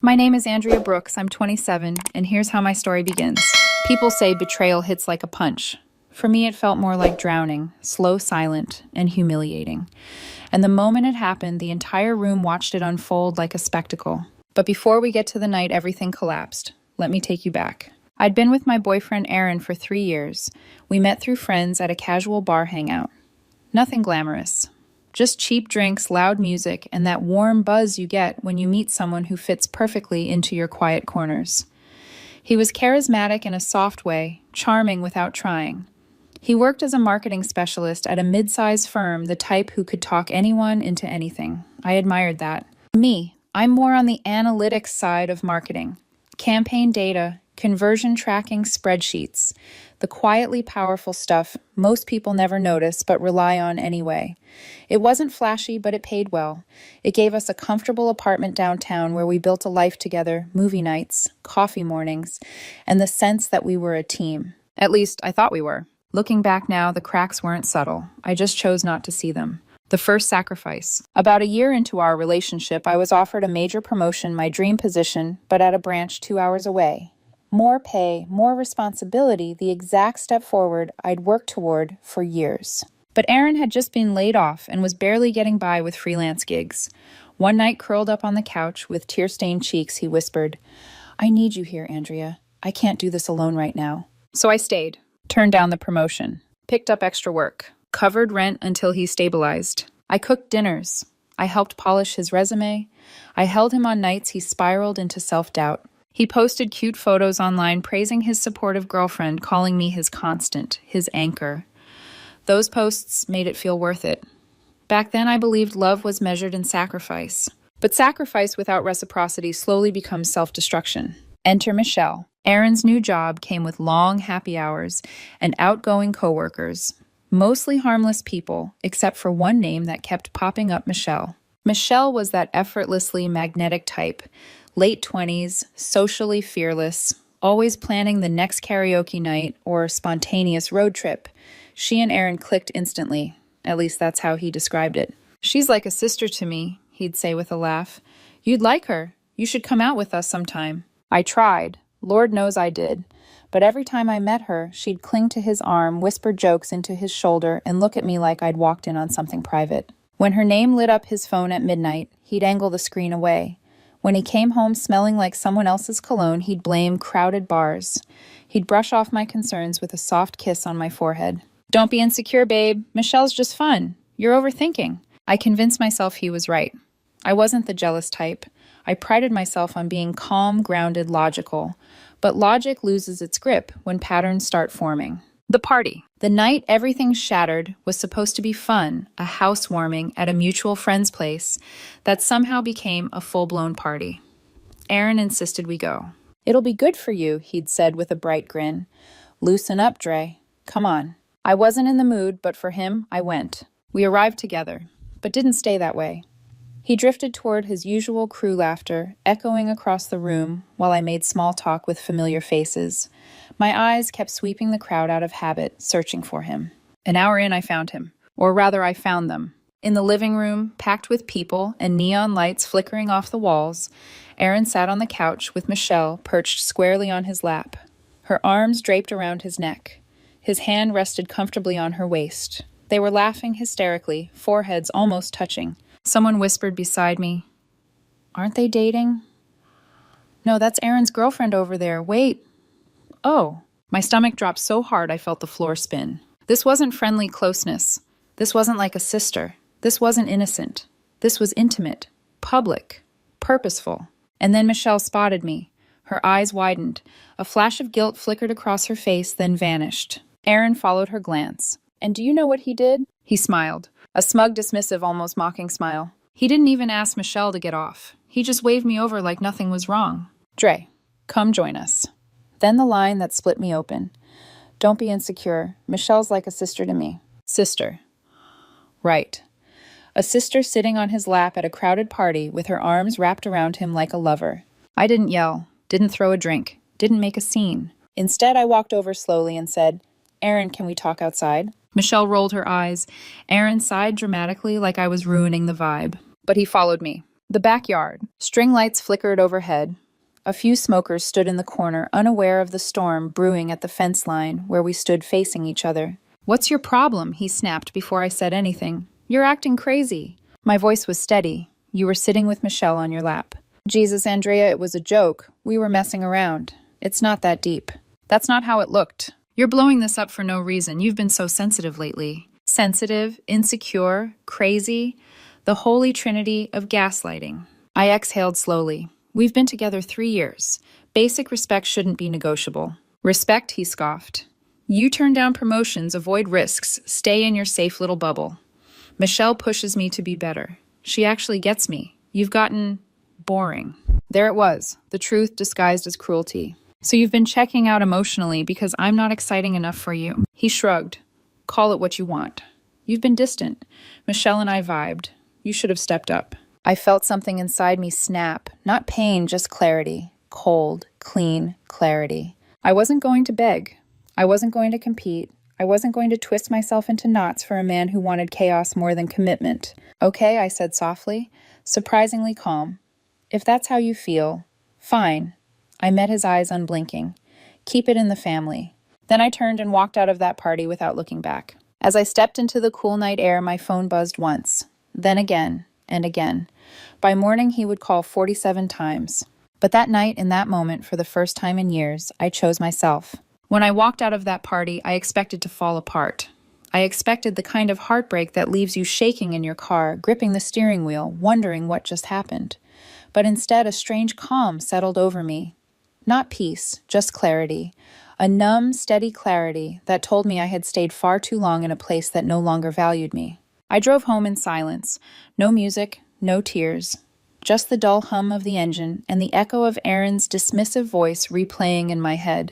My name is Andrea Brooks, I'm 27, and here's how my story begins. People say betrayal hits like a punch. For me, it felt more like drowning, slow, silent, and humiliating. And the moment it happened, the entire room watched it unfold like a spectacle. But before we get to the night everything collapsed, let me take you back. I'd been with my boyfriend Aaron for 3 years. We met through friends at a casual bar hangout. Nothing glamorous. Just cheap drinks, loud music, and that warm buzz you get when you meet someone who fits perfectly into your quiet corners. He was charismatic in a soft way, charming without trying. He worked as a marketing specialist at a mid-sized firm, the type who could talk anyone into anything. I admired that. Me, I'm more on the analytics side of marketing. Campaign data, conversion tracking spreadsheets, the quietly powerful stuff most people never notice but rely on anyway. It wasn't flashy, but it paid well. It gave us a comfortable apartment downtown where we built a life together, movie nights, coffee mornings, and the sense that we were a team. At least, I thought we were. Looking back now, the cracks weren't subtle. I just chose not to see them. The first sacrifice. About a year into our relationship, I was offered a major promotion, my dream position, but at a branch 2 hours away. More pay, more responsibility, the exact step forward I'd worked toward for years. But Aaron had just been laid off and was barely getting by with freelance gigs. One night, curled up on the couch with tear-stained cheeks, he whispered, "I need you here, Andrea. I can't do this alone right now." So I stayed, turned down the promotion, picked up extra work, covered rent until he stabilized. I cooked dinners. I helped polish his resume. I held him on nights he spiraled into self-doubt. He posted cute photos online praising his supportive girlfriend, calling me his constant, his anchor. Those posts made it feel worth it. Back then, I believed love was measured in sacrifice. But sacrifice without reciprocity slowly becomes self-destruction. Enter Michelle. Aaron's new job came with long, happy hours and outgoing coworkers. Mostly harmless people, except for one name that kept popping up, Michelle. Michelle was that effortlessly magnetic type. Late 20s, socially fearless, always planning the next karaoke night or spontaneous road trip. She and Aaron clicked instantly. At least that's how he described it. "She's like a sister to me," he'd say with a laugh. "You'd like her. You should come out with us sometime." I tried. Lord knows I did. But every time I met her, she'd cling to his arm, whisper jokes into his shoulder, and look at me like I'd walked in on something private. When her name lit up his phone at midnight, he'd angle the screen away. When he came home smelling like someone else's cologne, he'd blame crowded bars. He'd brush off my concerns with a soft kiss on my forehead. "Don't be insecure, babe. Michelle's just fun. You're overthinking." I convinced myself he was right. I wasn't the jealous type. I prided myself on being calm, grounded, logical. But logic loses its grip when patterns start forming. The party. The night everything shattered was supposed to be fun, a housewarming at a mutual friend's place that somehow became a full-blown party. Aaron insisted we go. "It'll be good for you," he'd said with a bright grin. "Loosen up, Dre. Come on." I wasn't in the mood, but for him, I went. We arrived together, but didn't stay that way. He drifted toward his usual crew laughter, echoing across the room while I made small talk with familiar faces. My eyes kept sweeping the crowd out of habit, searching for him. An hour in, I found him. Or rather, I found them. In the living room, packed with people and neon lights flickering off the walls, Aaron sat on the couch with Michelle perched squarely on his lap. Her arms draped around his neck. His hand rested comfortably on her waist. They were laughing hysterically, foreheads almost touching. Someone whispered beside me, "Aren't they dating?" "No, that's Aaron's girlfriend over there. Wait." "Oh." My stomach dropped so hard I felt the floor spin. This wasn't friendly closeness. This wasn't like a sister. This wasn't innocent. This was intimate, public, purposeful. And then Michelle spotted me. Her eyes widened. A flash of guilt flickered across her face, then vanished. Aaron followed her glance. "And do you know what he did?" He smiled. A smug, dismissive, almost mocking smile. He didn't even ask Michelle to get off. He just waved me over like nothing was wrong. "Dre, come join us." Then the line that split me open. "Don't be insecure. Michelle's like a sister to me." Sister. Right. A sister sitting on his lap at a crowded party with her arms wrapped around him like a lover. I didn't yell, didn't throw a drink, didn't make a scene. Instead, I walked over slowly and said, "Aaron, can we talk outside?" Michelle rolled her eyes. Aaron sighed dramatically like I was ruining the vibe. But he followed me. The backyard. String lights flickered overhead. A few smokers stood in the corner, unaware of the storm brewing at the fence line where we stood facing each other. "What's your problem?" he snapped before I said anything. "You're acting crazy." My voice was steady. "You were sitting with Michelle on your lap." "Jesus, Andrea, it was a joke. We were messing around. It's not that deep." "That's not how it looked. You're blowing this up for no reason. You've been so sensitive lately." Sensitive, insecure, crazy, the holy trinity of gaslighting. I exhaled slowly. "We've been together 3 years. Basic respect shouldn't be negotiable." "Respect," he scoffed. "You turn down promotions, avoid risks, stay in your safe little bubble. Michelle pushes me to be better. She actually gets me. You've gotten boring." There it was, the truth disguised as cruelty. "So you've been checking out emotionally because I'm not exciting enough for you." He shrugged. "Call it what you want. You've been distant. Michelle and I vibed. You should have stepped up." I felt something inside me snap. Not pain, just clarity. Cold, clean clarity. I wasn't going to beg. I wasn't going to compete. I wasn't going to twist myself into knots for a man who wanted chaos more than commitment. "Okay," I said softly, surprisingly calm. "If that's how you feel, fine." I met his eyes unblinking. "Keep it in the family." Then I turned and walked out of that party without looking back. As I stepped into the cool night air, my phone buzzed once, then again, and again. By morning, he would call 47 times. But that night, in that moment, for the first time in years, I chose myself. When I walked out of that party, I expected to fall apart. I expected the kind of heartbreak that leaves you shaking in your car, gripping the steering wheel, wondering what just happened. But instead, a strange calm settled over me. Not peace, just clarity. A numb, steady clarity that told me I had stayed far too long in a place that no longer valued me. I drove home in silence. No music, no tears. Just the dull hum of the engine and the echo of Aaron's dismissive voice replaying in my head.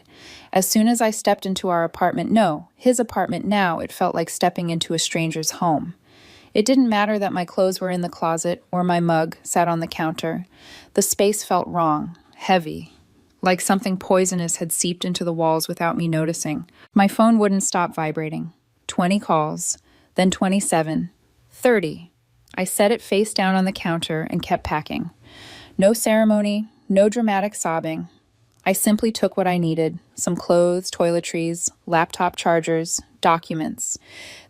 As soon as I stepped into our apartment, no, his apartment now, it felt like stepping into a stranger's home. It didn't matter that my clothes were in the closet or my mug sat on the counter. The space felt wrong, heavy, like something poisonous had seeped into the walls without me noticing. My phone wouldn't stop vibrating. 20 calls, then 27, 30. I set it face down on the counter and kept packing. No ceremony, no dramatic sobbing. I simply took what I needed: some clothes, toiletries, laptop chargers, documents,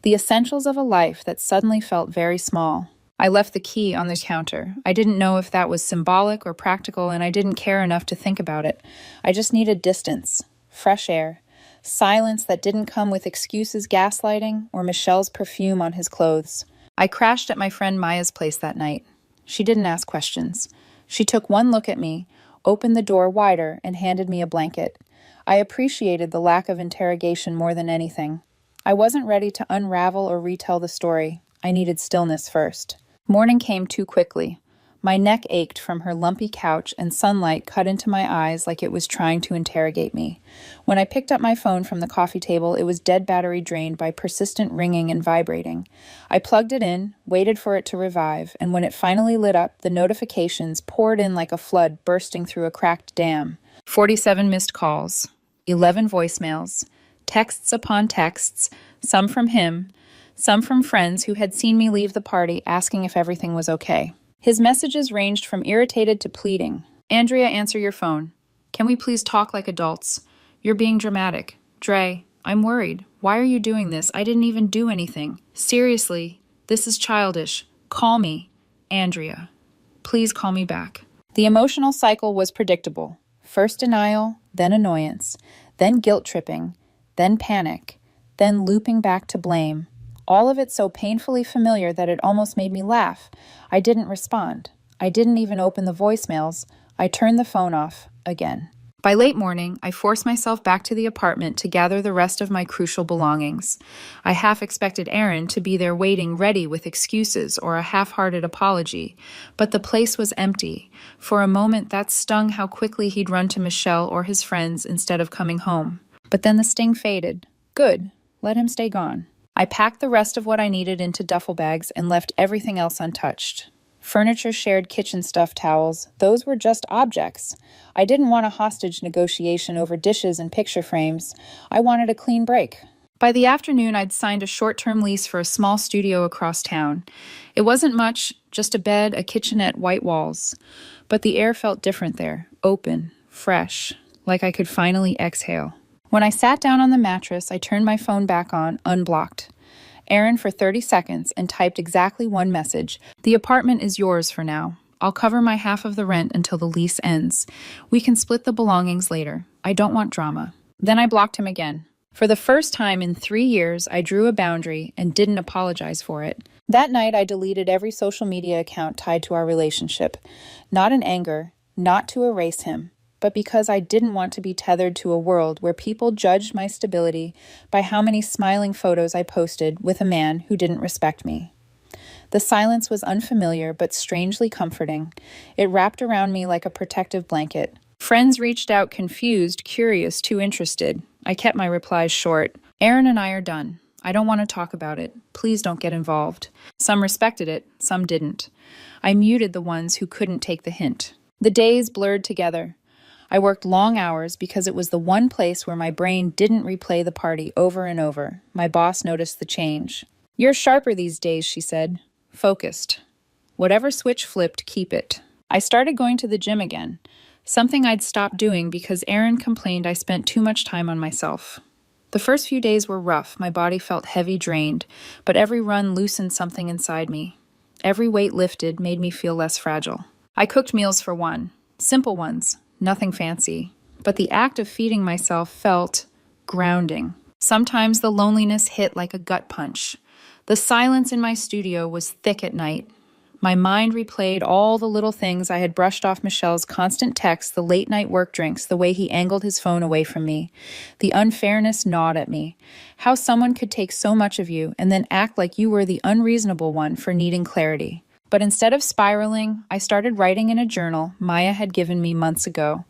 the essentials of a life that suddenly felt very small. I left the key on the counter. I didn't know if that was symbolic or practical, and I didn't care enough to think about it. I just needed distance, fresh air, silence that didn't come with excuses, gaslighting, or Michelle's perfume on his clothes. I crashed at my friend Maya's place that night. She didn't ask questions. She took one look at me, opened the door wider, and handed me a blanket. I appreciated the lack of interrogation more than anything. I wasn't ready to unravel or retell the story. I needed stillness first. Morning came too quickly. My neck ached from her lumpy couch, and sunlight cut into my eyes like it was trying to interrogate me. When I picked up my phone from the coffee table, it was dead battery drained by persistent ringing and vibrating. I plugged it in, waited for it to revive, and when it finally lit up, the notifications poured in like a flood bursting through a cracked dam. 47 missed calls, 11 voicemails, texts upon texts, some from him, some from friends who had seen me leave the party asking if everything was okay. His messages ranged from irritated to pleading. "Andrea, answer your phone. Can we please talk like adults? You're being dramatic. Dre, I'm worried. Why are you doing this? I didn't even do anything. Seriously, this is childish. Call me. Andrea. Please call me back." The emotional cycle was predictable. First denial, then annoyance, then guilt-tripping, then panic, then looping back to blame. All of it so painfully familiar that it almost made me laugh. I didn't respond. I didn't even open the voicemails. I turned the phone off again. By late morning, I forced myself back to the apartment to gather the rest of my crucial belongings. I half expected Aaron to be there waiting ready with excuses or a half-hearted apology, but the place was empty. For a moment, that stung how quickly he'd run to Michelle or his friends instead of coming home. But then the sting faded. Good. Let him stay gone. I packed the rest of what I needed into duffel bags and left everything else untouched. Furniture shared kitchen stuff towels. Those were just objects. I didn't want a hostage negotiation over dishes and picture frames. I wanted a clean break. By the afternoon, I'd signed a short-term lease for a small studio across town. It wasn't much, just a bed, a kitchenette, white walls. But the air felt different there, open, fresh, like I could finally exhale. When I sat down on the mattress, I turned my phone back on, unblocked. Aaron for 30 seconds and typed exactly one message. The apartment is yours for now. I'll cover my half of the rent until the lease ends. We can split the belongings later. I don't want drama. Then I blocked him again. For the first time in 3 years, I drew a boundary and didn't apologize for it. That night, I deleted every social media account tied to our relationship. Not in anger, not to erase him, but because I didn't want to be tethered to a world where people judged my stability by how many smiling photos I posted with a man who didn't respect me. The silence was unfamiliar but strangely comforting. It wrapped around me like a protective blanket. Friends reached out confused, curious, too interested. I kept my replies short. Aaron and I are done. I don't want to talk about it. Please don't get involved. Some respected it, some didn't. I muted the ones who couldn't take the hint. The days blurred together. I worked long hours because it was the one place where my brain didn't replay the party over and over. My boss noticed the change. "You're sharper these days," she said. Focused. Whatever switch flipped, keep it. I started going to the gym again, something I'd stopped doing because Aaron complained I spent too much time on myself. The first few days were rough. My body felt heavy, drained, but every run loosened something inside me. Every weight lifted made me feel less fragile. I cooked meals for one. Simple ones, nothing fancy. But the act of feeding myself felt grounding. Sometimes the loneliness hit like a gut punch. The silence in my studio was thick at night. My mind replayed all the little things I had brushed off Michelle's constant texts, the late-night work drinks, the way he angled his phone away from me. The unfairness gnawed at me. How someone could take so much of you and then act like you were the unreasonable one for needing clarity. But instead of spiraling, I started writing in a journal Maya had given me months ago.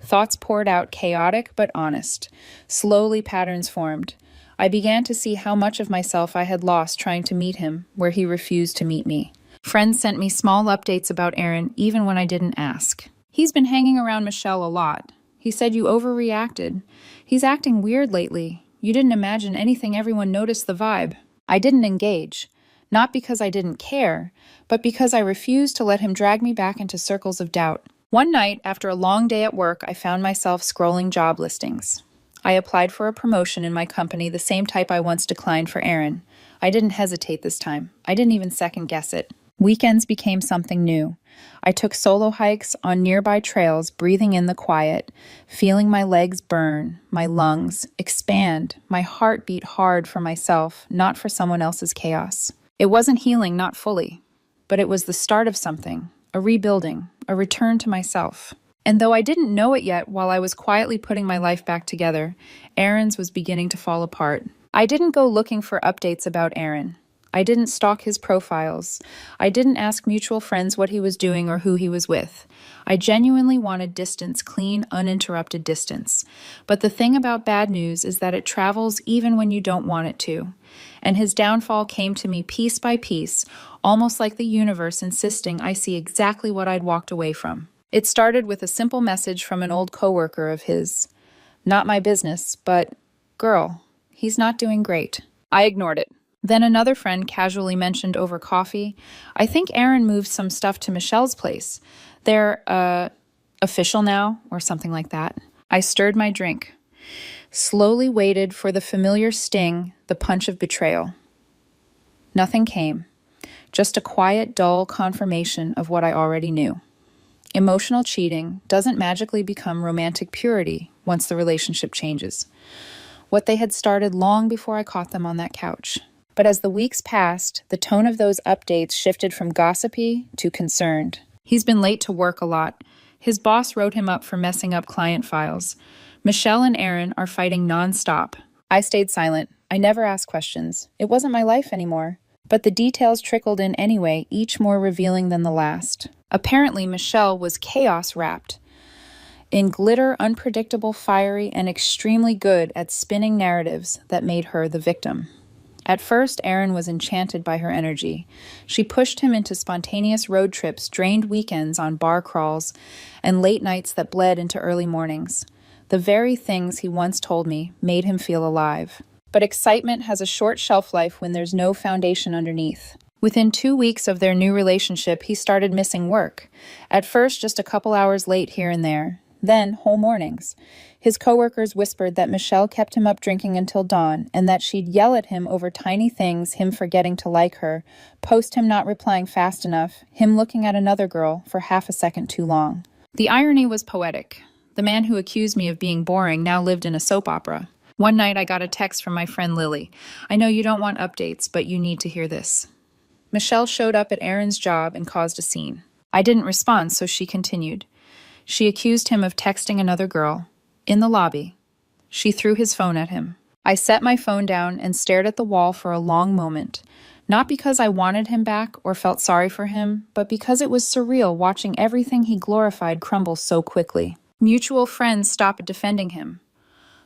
Thoughts poured out, chaotic but honest. Slowly, patterns formed. I began to see how much of myself I had lost trying to meet him where he refused to meet me. Friends sent me small updates about Aaron even when I didn't ask. "He's been hanging around Michelle a lot. He said you overreacted. He's acting weird lately. You didn't imagine anything, everyone noticed the vibe." I didn't engage. Not because I didn't care, but because I refused to let him drag me back into circles of doubt. One night, after a long day at work, I found myself scrolling job listings. I applied for a promotion in my company, the same type I once declined for Aaron. I didn't hesitate this time. I didn't even second guess it. Weekends became something new. I took solo hikes on nearby trails, breathing in the quiet, feeling my legs burn, my lungs expand, my heart beat hard for myself, not for someone else's chaos. It wasn't healing, not fully, but it was the start of something, a rebuilding, a return to myself. And though I didn't know it yet while I was quietly putting my life back together, Aaron's was beginning to fall apart. I didn't go looking for updates about Aaron. I didn't stalk his profiles. I didn't ask mutual friends what he was doing or who he was with. I genuinely wanted distance, clean, uninterrupted distance. But the thing about bad news is that it travels even when you don't want it to. And his downfall came to me piece by piece, almost like the universe insisting I see exactly what I'd walked away from. It started with a simple message from an old coworker of his. Not my business, but, "Girl, he's not doing great." I ignored it. Then another friend casually mentioned over coffee, "I think Aaron moved some stuff to Michelle's place. They're, official now," or something like that. I stirred my drink, slowly waited for the familiar sting, the punch of betrayal. Nothing came, just a quiet, dull confirmation of what I already knew. Emotional cheating doesn't magically become romantic purity once the relationship changes. What they had started long before I caught them on that couch. But as the weeks passed, the tone of those updates shifted from gossipy to concerned. "He's been late to work a lot. His boss wrote him up for messing up client files. Michelle and Aaron are fighting nonstop." I stayed silent. I never asked questions. It wasn't my life anymore. But the details trickled in anyway, each more revealing than the last. Apparently, Michelle was chaos-wrapped in glitter, unpredictable, fiery, and extremely good at spinning narratives that made her the victim. At first, Aaron was enchanted by her energy. She pushed him into spontaneous road trips, drained weekends on bar crawls, and late nights that bled into early mornings. The very things he once told me made him feel alive. But excitement has a short shelf life when there's no foundation underneath. Within 2 weeks of their new relationship, he started missing work. At first, just a couple hours late here and there. Then, whole mornings. His coworkers whispered that Michelle kept him up drinking until dawn, and that she'd yell at him over tiny things, him forgetting to like her, post him not replying fast enough, him looking at another girl for half a second too long. The irony was poetic. The man who accused me of being boring now lived in a soap opera. One night I got a text from my friend Lily. I know you don't want updates, but you need to hear this. Michelle showed up at Aaron's job and caused a scene. I didn't respond, so she continued. She accused him of texting another girl. In the lobby. She threw his phone at him. I set my phone down and stared at the wall for a long moment. Not because I wanted him back or felt sorry for him, but because it was surreal watching everything he glorified crumble so quickly. Mutual friends stopped defending him.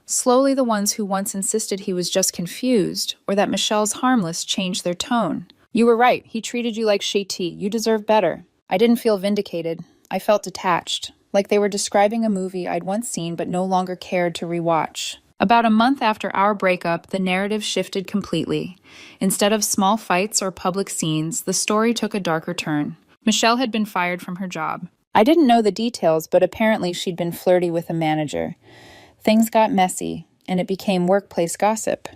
Slowly, the ones who once insisted he was just confused or that Michelle's harmless changed their tone. You were right. He treated you like shit. You deserve better. I didn't feel vindicated. I felt detached. Like they were describing a movie I'd once seen but no longer cared to rewatch. About a month after our breakup, the narrative shifted completely. Instead of small fights or public scenes, the story took a darker turn. Michelle had been fired from her job. I didn't know the details, but apparently she'd been flirty with a manager. Things got messy, and it became workplace gossip.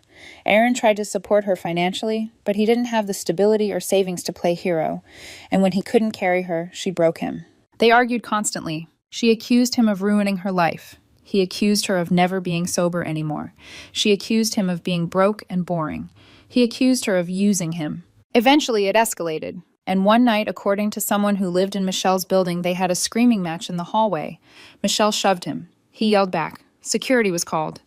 Aaron tried to support her financially, but he didn't have the stability or savings to play hero, and when he couldn't carry her, she broke him. They argued constantly. She accused him of ruining her life. He accused her of never being sober anymore. She accused him of being broke and boring. He accused her of using him. Eventually, it escalated, and one night, according to someone who lived in Michelle's building, they had a screaming match in the hallway. Michelle shoved him. He yelled back. Security was called.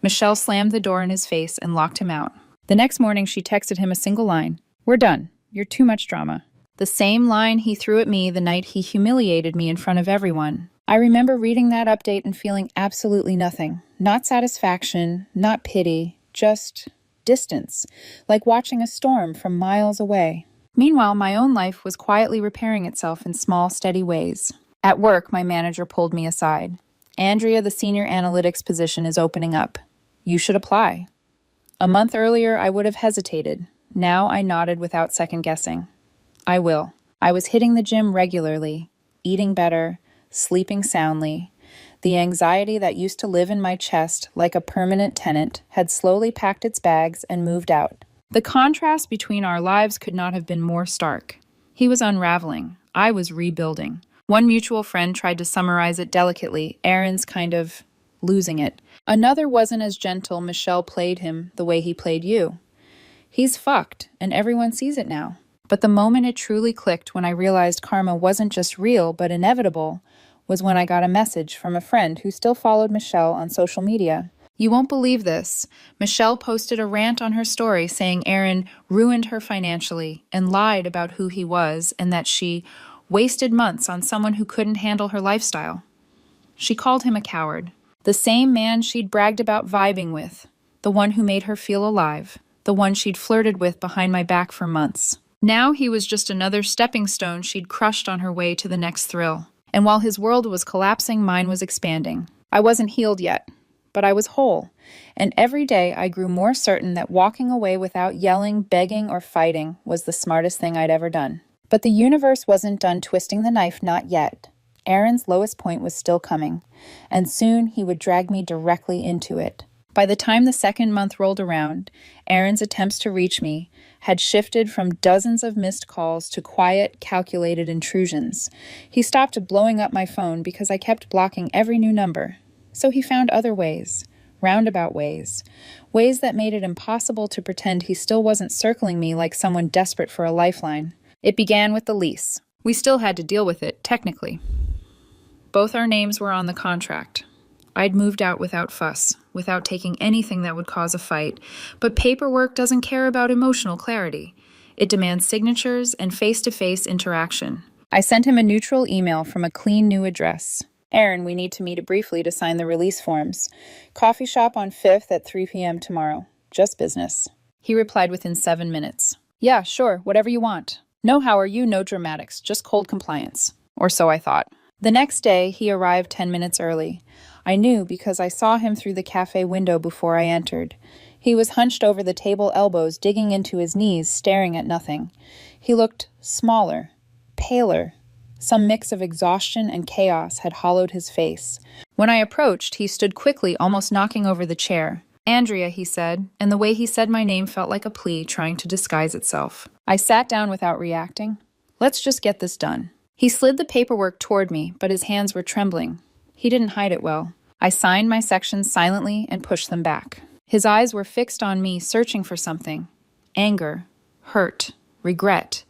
Michelle slammed the door in his face and locked him out. The next morning, she texted him a single line. We're done. You're too much drama. The same line he threw at me the night he humiliated me in front of everyone. I remember reading that update and feeling absolutely nothing. Not satisfaction, not pity, just distance, like watching a storm from miles away. Meanwhile, my own life was quietly repairing itself in small, steady ways. At work, my manager pulled me aside. Andrea, the senior analytics position is opening up. You should apply. A month earlier, I would have hesitated. Now I nodded without second-guessing. I will. I was hitting the gym regularly, eating better, sleeping soundly. The anxiety that used to live in my chest like a permanent tenant had slowly packed its bags and moved out. The contrast between our lives could not have been more stark. He was unraveling. I was rebuilding. One mutual friend tried to summarize it delicately, Aaron's kind of losing it. Another wasn't as gentle. Michelle played him the way he played you. He's fucked, and everyone sees it now. But the moment it truly clicked when I realized karma wasn't just real but inevitable was when I got a message from a friend who still followed Michelle on social media. You won't believe this. Michelle posted a rant on her story saying Aaron ruined her financially and lied about who he was and that she wasted months on someone who couldn't handle her lifestyle. She called him a coward. The same man she'd bragged about vibing with. The one who made her feel alive. The one she'd flirted with behind my back for months. Now he was just another stepping stone she'd crushed on her way to the next thrill. And while his world was collapsing, mine was expanding. I wasn't healed yet, but I was whole. And every day I grew more certain that walking away without yelling, begging, or fighting was the smartest thing I'd ever done. But the universe wasn't done twisting the knife, not yet. Aaron's lowest point was still coming, and soon he would drag me directly into it. By the time the second month rolled around, Aaron's attempts to reach me had shifted from dozens of missed calls to quiet, calculated intrusions. He stopped blowing up my phone because I kept blocking every new number. So he found other ways, roundabout ways that made it impossible to pretend he still wasn't circling me like someone desperate for a lifeline. It began with the lease. We still had to deal with it, technically. Both our names were on the contract. I'd moved out without fuss, without taking anything that would cause a fight, but paperwork doesn't care about emotional clarity. It demands signatures and face-to-face interaction. I sent him a neutral email from a clean new address. Aaron, we need to meet briefly to sign the release forms. Coffee shop on 5th at 3 p.m. tomorrow. Just business. He replied within 7 minutes. Yeah, sure, whatever you want. No how are you, no dramatics, just cold compliance. Or so I thought. The next day, he arrived 10 minutes early. I knew because I saw him through the cafe window before I entered. He was hunched over the table elbows, digging into his knees, staring at nothing. He looked smaller, paler. Some mix of exhaustion and chaos had hollowed his face. When I approached, he stood quickly, almost knocking over the chair. "Andrea," he said, and the way he said my name felt like a plea trying to disguise itself. I sat down without reacting. "Let's just get this done." He slid the paperwork toward me, but his hands were trembling. He didn't hide it well. I signed my sections silently and pushed them back. His eyes were fixed on me, searching for something. Anger, hurt, regret.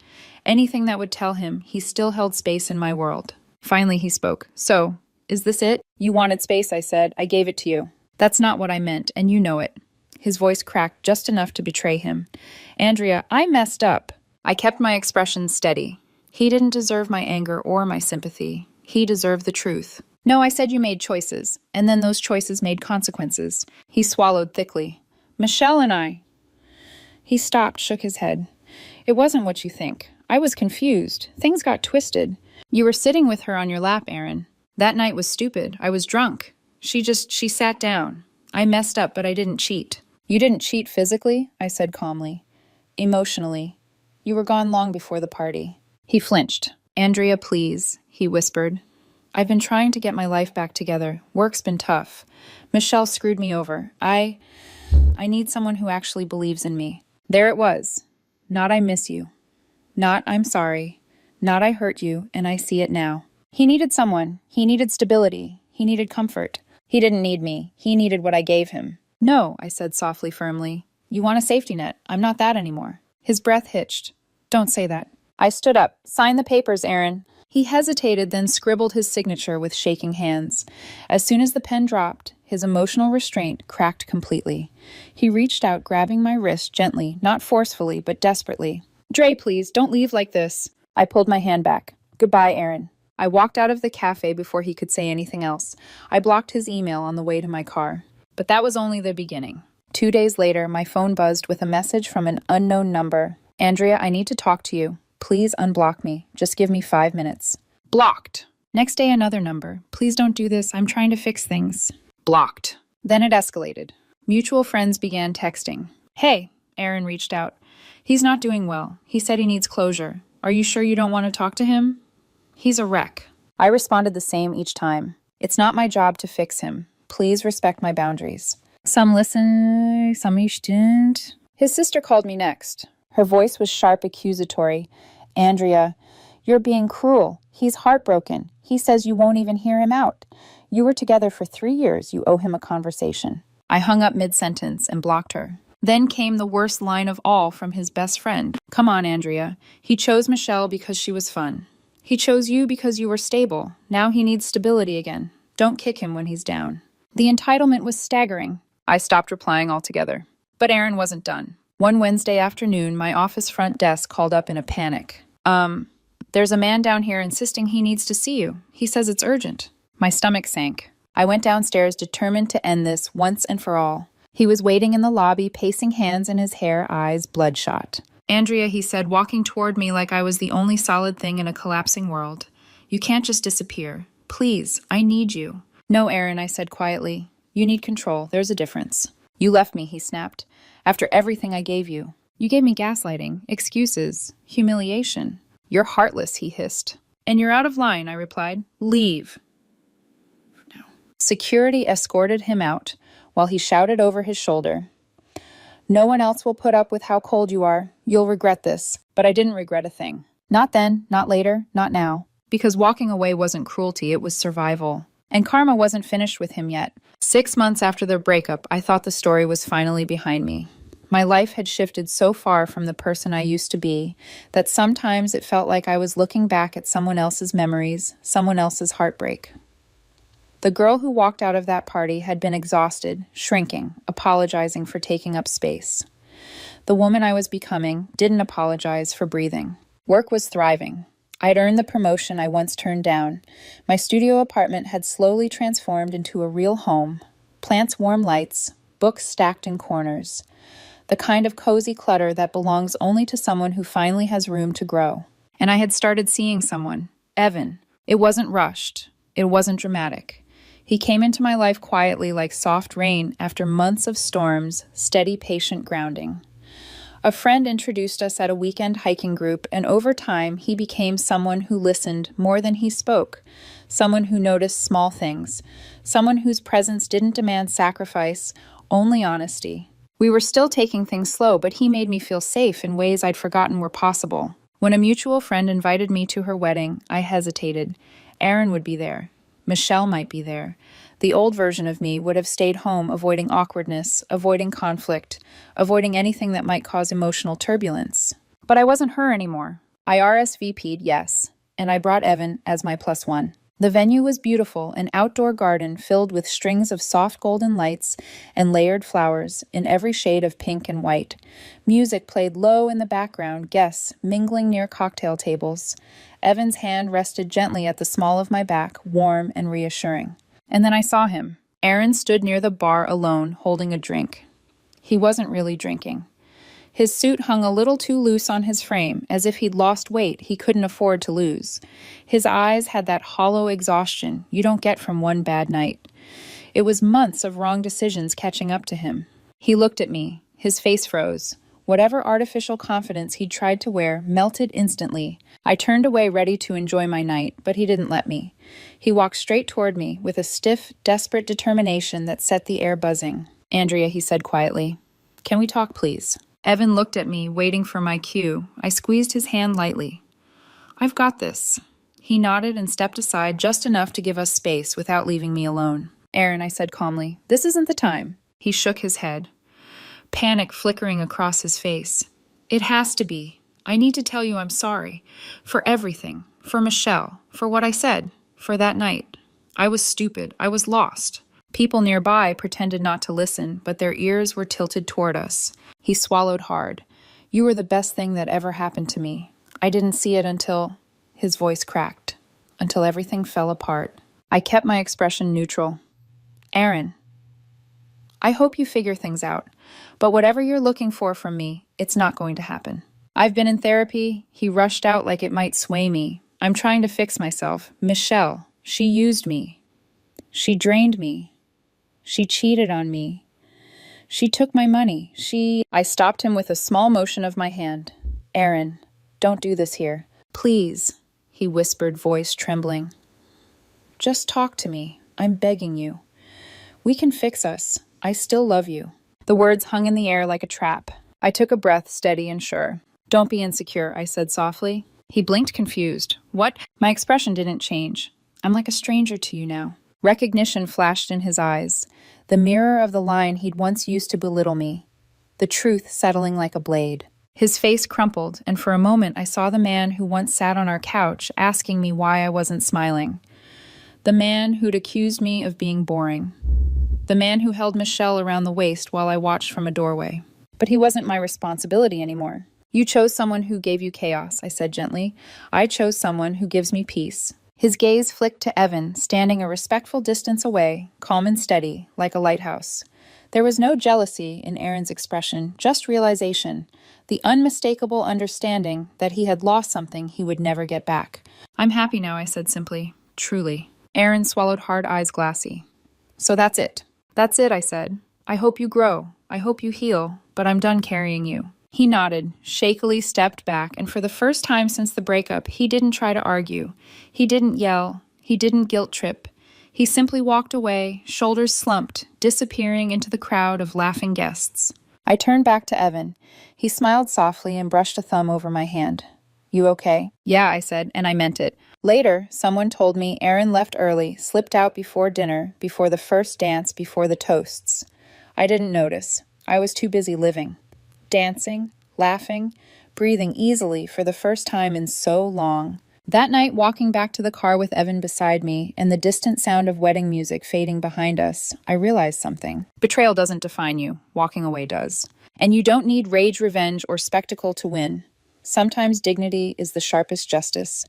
Anything that would tell him he still held space in my world. Finally, he spoke. "So, is this it?" "You wanted space," I said. "I gave it to you." "That's not what I meant, and you know it." His voice cracked just enough to betray him. "Andrea, I messed up." I kept my expression steady. He didn't deserve my anger or my sympathy. He deserved the truth. "No, I said you made choices, and then those choices made consequences." He swallowed thickly. "Michelle and I—" He stopped, shook his head. "It wasn't what you think. I was confused. Things got twisted. You were sitting with her on your lap, Aaron. That night was stupid. I was drunk. She sat down. I messed up, but I didn't cheat." "You didn't cheat physically?" I said calmly. "Emotionally. You were gone long before the party." He flinched. "Andrea, please," he whispered. "I've been trying to get my life back together. Work's been tough. Michelle screwed me over. I need someone who actually believes in me." There it was. Not "I miss you." Not "I'm sorry." Not "I hurt you, and I see it now." He needed someone. He needed stability. He needed comfort. He didn't need me. He needed what I gave him. "No," I said softly, firmly. "You want a safety net. I'm not that anymore." His breath hitched. "Don't say that." I stood up. "Sign the papers, Aaron." He hesitated, then scribbled his signature with shaking hands. As soon as the pen dropped, his emotional restraint cracked completely. He reached out, grabbing my wrist gently, not forcefully, but desperately. "Dre, please, don't leave like this." I pulled my hand back. "Goodbye, Aaron." I walked out of the cafe before he could say anything else. I blocked his email on the way to my car. But that was only the beginning. 2 days later, my phone buzzed with a message from an unknown number. "Andrea, I need to talk to you. Please unblock me. Just give me 5 minutes." Blocked. Next day, another number. "Please don't do this. I'm trying to fix things." Blocked. Then it escalated. Mutual friends began texting. "Hey," Aaron reached out. "He's not doing well. He said he needs closure. Are you sure you don't want to talk to him? He's a wreck." I responded the same each time. "It's not my job to fix him. Please respect my boundaries." Some listened, some didn't. His sister called me next. Her voice was sharp, accusatory. "Andrea, you're being cruel. He's heartbroken. He says you won't even hear him out. You were together for 3 years. You owe him a conversation." I hung up mid-sentence and blocked her. Then came the worst line of all from his best friend. "Come on, Andrea. He chose Michelle because she was fun. He chose you because you were stable. Now he needs stability again. Don't kick him when he's down." The entitlement was staggering. I stopped replying altogether. But Aaron wasn't done. One Wednesday afternoon, my office front desk called up in a panic. There's a man down here insisting he needs to see you. He says it's urgent." My stomach sank. I went downstairs, determined to end this once and for all. He was waiting in the lobby, pacing hands in his hair, eyes bloodshot. "Andrea," he said, walking toward me like I was the only solid thing in a collapsing world. "You can't just disappear. Please, I need you." "No, Aaron," I said quietly. "You need control. There's a difference." "You left me," he snapped. "After everything I gave you. You gave me gaslighting, excuses, humiliation." "You're heartless," he hissed. "And you're out of line," I replied. "Leave." No. Security escorted him out while he shouted over his shoulder, "No one else will put up with how cold you are. You'll regret this." But I didn't regret a thing. Not then, not later, not now. Because walking away wasn't cruelty, it was survival. And karma wasn't finished with him yet. 6 months after their breakup, I thought the story was finally behind me. My life had shifted so far from the person I used to be that sometimes it felt like I was looking back at someone else's memories, someone else's heartbreak. The girl who walked out of that party had been exhausted, shrinking, apologizing for taking up space. The woman I was becoming didn't apologize for breathing. Work was thriving. I'd earned the promotion I once turned down. My studio apartment had slowly transformed into a real home. Plants, warm lights, books stacked in corners. The kind of cozy clutter that belongs only to someone who finally has room to grow. And I had started seeing someone, Evan. It wasn't rushed. It wasn't dramatic. He came into my life quietly like soft rain after months of storms, steady, patient grounding. A friend introduced us at a weekend hiking group, and over time, he became someone who listened more than he spoke, someone who noticed small things, someone whose presence didn't demand sacrifice, only honesty. We were still taking things slow, but he made me feel safe in ways I'd forgotten were possible. When a mutual friend invited me to her wedding, I hesitated. Aaron would be there. Michelle might be there. The old version of me would have stayed home, avoiding awkwardness, avoiding conflict, avoiding anything that might cause emotional turbulence. But I wasn't her anymore. I RSVP'd yes, and I brought Evan as my plus one. The venue was beautiful, an outdoor garden filled with strings of soft golden lights and layered flowers in every shade of pink and white. Music played low in the background, guests mingling near cocktail tables. Evan's hand rested gently at the small of my back, warm and reassuring. And then I saw him. Aaron stood near the bar alone, holding a drink. He wasn't really drinking. His suit hung a little too loose on his frame, as if he'd lost weight he couldn't afford to lose. His eyes had that hollow exhaustion you don't get from one bad night. It was months of wrong decisions catching up to him. He looked at me. His face froze. Whatever artificial confidence he'd tried to wear melted instantly. I turned away ready to enjoy my night, but he didn't let me. He walked straight toward me with a stiff, desperate determination that set the air buzzing. "Andrea," he said quietly, "can we talk, please?" Evan looked at me, waiting for my cue. I squeezed his hand lightly. "I've got this." He nodded and stepped aside just enough to give us space without leaving me alone. "Aaron," I said calmly, "this isn't the time." He shook his head, panic flickering across his face. "It has to be. I need to tell you I'm sorry. For everything. For Michelle. For what I said. For that night. I was stupid. I was lost." People nearby pretended not to listen, but their ears were tilted toward us. He swallowed hard. "You were the best thing that ever happened to me. I didn't see it until—" His voice cracked. "Until everything fell apart." I kept my expression neutral. "Aaron, I hope you figure things out, but whatever you're looking for from me, it's not going to happen. I've been in therapy." He rushed out like it might sway me. "I'm trying to fix myself. Michelle, she used me. She drained me. She cheated on me. She took my money. I stopped him with a small motion of my hand. "Aaron, don't do this here. Please," he whispered, voice trembling. "Just talk to me. I'm begging you. We can fix us. I still love you." The words hung in the air like a trap. I took a breath, steady and sure. "Don't be insecure," I said softly. He blinked, confused. "What?" My expression didn't change. "I'm like a stranger to you now." Recognition flashed in his eyes, the mirror of the line he'd once used to belittle me, the truth settling like a blade. His face crumpled, and for a moment I saw the man who once sat on our couch asking me why I wasn't smiling. The man who'd accused me of being boring. The man who held Michelle around the waist while I watched from a doorway. But he wasn't my responsibility anymore. "You chose someone who gave you chaos," I said gently. "I chose someone who gives me peace." His gaze flicked to Evan, standing a respectful distance away, calm and steady, like a lighthouse. There was no jealousy in Aaron's expression, just realization, the unmistakable understanding that he had lost something he would never get back. "I'm happy now," I said simply. "Truly." Aaron swallowed hard, eyes glassy. "So that's it." "That's it," I said. "I hope you grow. I hope you heal, but I'm done carrying you." He nodded, shakily stepped back, and for the first time since the breakup, he didn't try to argue. He didn't yell. He didn't guilt trip. He simply walked away, shoulders slumped, disappearing into the crowd of laughing guests. I turned back to Evan. He smiled softly and brushed a thumb over my hand. "You okay?" "Yeah," I said, and I meant it. Later, someone told me Aaron left early, slipped out before dinner, before the first dance, before the toasts. I didn't notice. I was too busy living. Dancing, laughing, breathing easily for the first time in so long. That night, walking back to the car with Evan beside me and the distant sound of wedding music fading behind us, I realized something. Betrayal doesn't define you. Walking away does. And you don't need rage, revenge, or spectacle to win. Sometimes dignity is the sharpest justice.